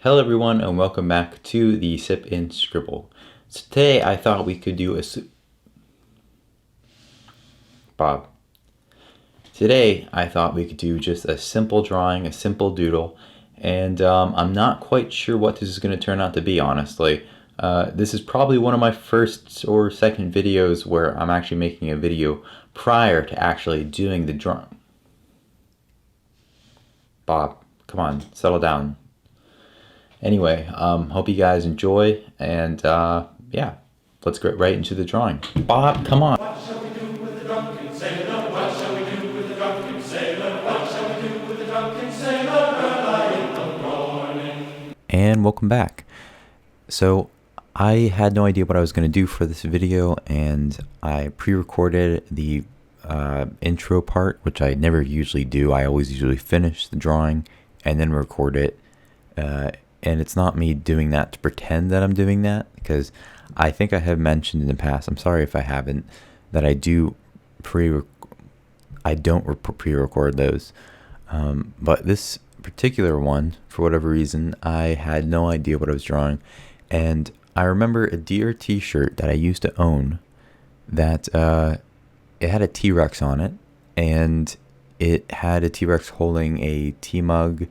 Hello everyone and welcome back to the Sip and Scribble. So today I thought we could do Bob. Today I thought we could do just a simple drawing, a simple doodle, and I'm not quite sure what this is going to turn out to be, honestly. This is probably one of my first or second videos where I'm actually making a video prior to actually doing the drawing. Bob, come on, settle down. Anyway, hope you guys enjoy, and yeah, let's get right into the drawing. Bob, come on. What shall we do with the drunken sailor? What shall we do with the drunken sailor? What shall we do with the drunken sailor early in the morning? And welcome back. So I had no idea what I was going to do for this video, and I pre-recorded the intro part, which I never usually do. I always usually finish the drawing and then record it. And it's not me doing that to pretend that I'm doing that, because I think I have mentioned in the past, I'm sorry if I haven't, that I don't pre-record those. But this particular one, for whatever reason, I had no idea what I was drawing. And I remember a Deer t-shirt that I used to own that it had a T-Rex on it, and it had a T-Rex holding a tea mug,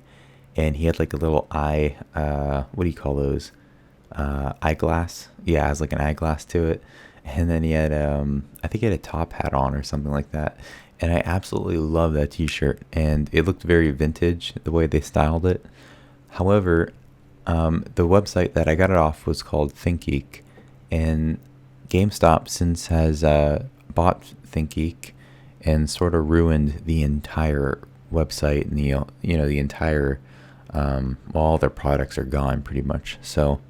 and he had like a little eye, what do you call those? Eyeglass? Yeah, it has like an eyeglass to it. And then he had, I think he had a top hat on or something like that. And I absolutely love that t-shirt. And it looked very vintage, the way they styled it. However, the website that I got it off was called ThinkGeek. And GameStop since has bought ThinkGeek and sort of ruined the entire website and the entire all their products are gone pretty much. So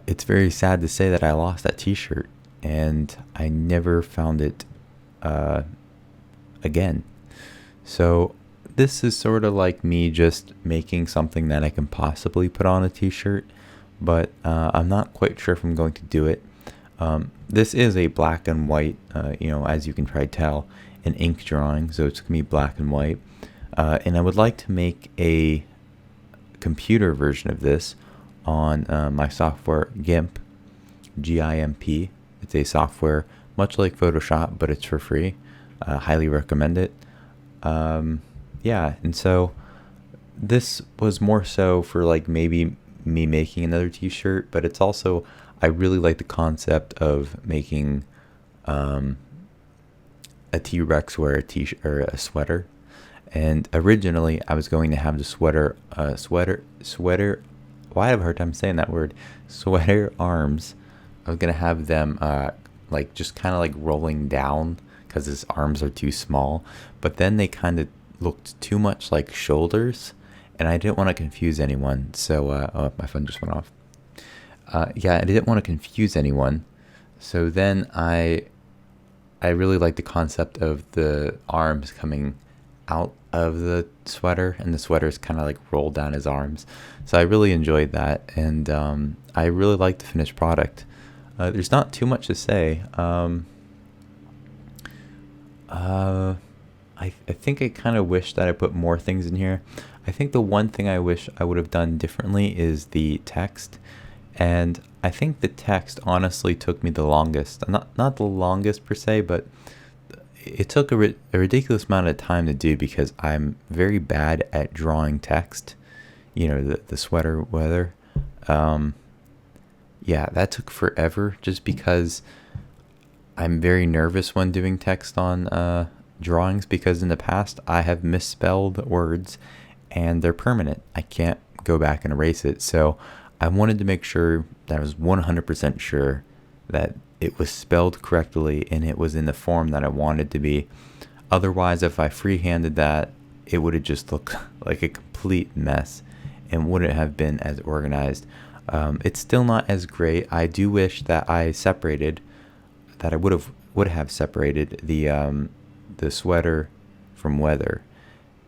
it's very sad to say that I lost that t-shirt and I never found it again. So this is sort of like me just making something that I can possibly put on a t-shirt, but I'm not quite sure if I'm going to do it. This is a black and white, as you can probably tell, an ink drawing, so it's going to be black and white. And I would like to make a computer version of this on my software GIMP, G-I-M-P. It's a software much like Photoshop, but it's for free. Highly recommend it. Yeah, and so this was more so for like maybe me making another t-shirt, but it's also, I really like the concept of making a T-Rex wear a t-shirt or a sweater. And originally, I was going to have the sweater. Why I have a hard time saying that word? Sweater arms. I was gonna have them like just kind of like rolling down because his arms are too small. But then they kind of looked too much like shoulders, and I didn't want to confuse anyone. So, oh, my phone just went off. Yeah, I didn't want to confuse anyone. So then I really like the concept of the arms coming out of the sweater, and the sweater's kind of like rolled down his arms. So I really enjoyed that, and I really like the finished product. There's not too much to say. I think I kind of wish that I put more things in here. I think the one thing I wish I would have done differently is the text, and I think the text honestly took me the longest. Not the longest per se, but it took a ridiculous amount of time to do because I'm very bad at drawing text. The sweater weather. Yeah, that took forever just because I'm very nervous when doing text on drawings, because in the past I have misspelled words and they're permanent. I can't go back and erase it. So I wanted to make sure that I was 100% sure that it was spelled correctly and it was in the form that I wanted to be. Otherwise, if I freehanded that, it would have just looked like a complete mess and wouldn't have been as organized. It's still not as great. I do wish that I would have separated the sweater from weather,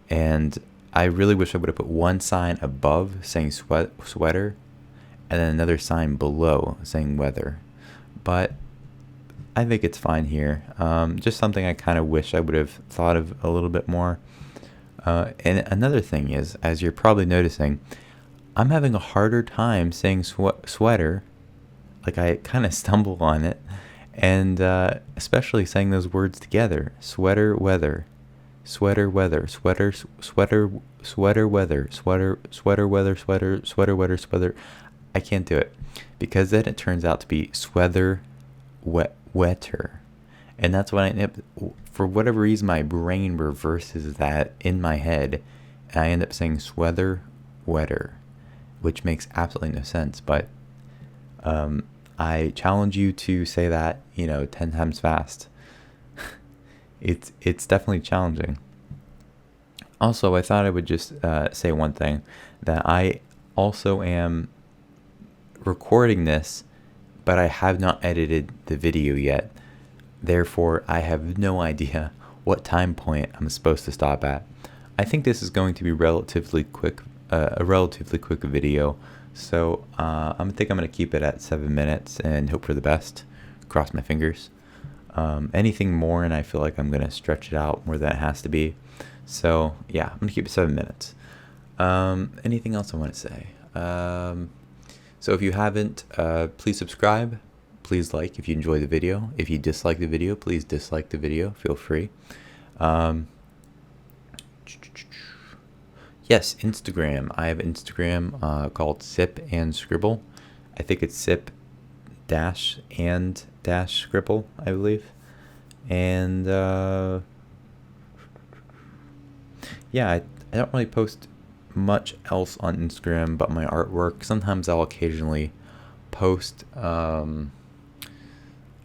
and I really wish I would have put one sign above saying sweater and then another sign below saying weather. But I think it's fine here. Just something I kind of wish I would have thought of a little bit more. And another thing is, as you're probably noticing, I'm having a harder time saying sweater. Like I kind of stumble on it, and especially saying those words together: sweater weather, sweater weather, sweater weather, sweater weather, sweater weather, sweater. I can't do it because then it turns out to be sweater wetter, and that's when for whatever reason my brain reverses that in my head, and I end up saying sweater wetter, which makes absolutely no sense. But I challenge you to say that 10 times fast. It's definitely challenging. Also, I thought I would just say one thing, that I also am recording this, but I have not edited the video yet. Therefore, I have no idea what time point I'm supposed to stop at. I think this is going to be relatively quick, a relatively quick video. So I think I'm going to keep it at 7 minutes and hope for the best. Cross my fingers. Anything more, and I feel like I'm going to stretch it out more than it has to be. So yeah, I'm going to keep it 7 minutes. Anything else I want to say? So if you haven't, please subscribe. Please like if you enjoy the video. If you dislike the video, please dislike the video. Feel free. Yes, Instagram. I have Instagram called Sip and Scribble. I think it's Sip dash and dash Scribble, I believe. And yeah, I don't really post much else on Instagram but my artwork. Sometimes I'll occasionally post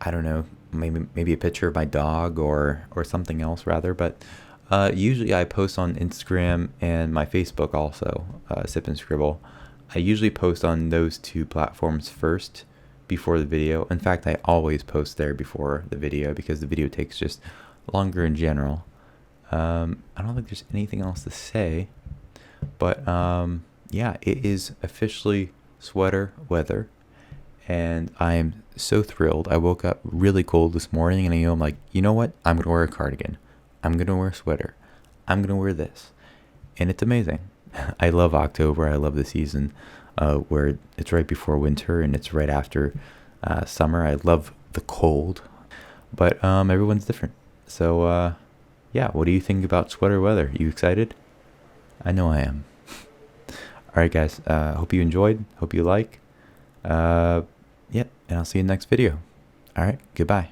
I don't know, maybe a picture of my dog or something else rather, but usually I post on Instagram and my Facebook also, Sip and Scribble. I usually post on those two platforms first before the video. In fact, I always post there before the video because the video takes just longer in general. I don't think there's anything else to say, but yeah, it is officially sweater weather, and I am so thrilled. I woke up really cold this morning, and I'm like, you know what? I'm gonna wear a cardigan. I'm gonna wear a sweater. I'm gonna wear this, and it's amazing. I love October. I love the season where it's right before winter and it's right after summer. I love the cold, but everyone's different. So yeah, what do you think about sweater weather? You excited? I know I am. All right, guys. Hope you enjoyed. Hope you like. Yeah, and I'll see you in the next video. All right. Goodbye.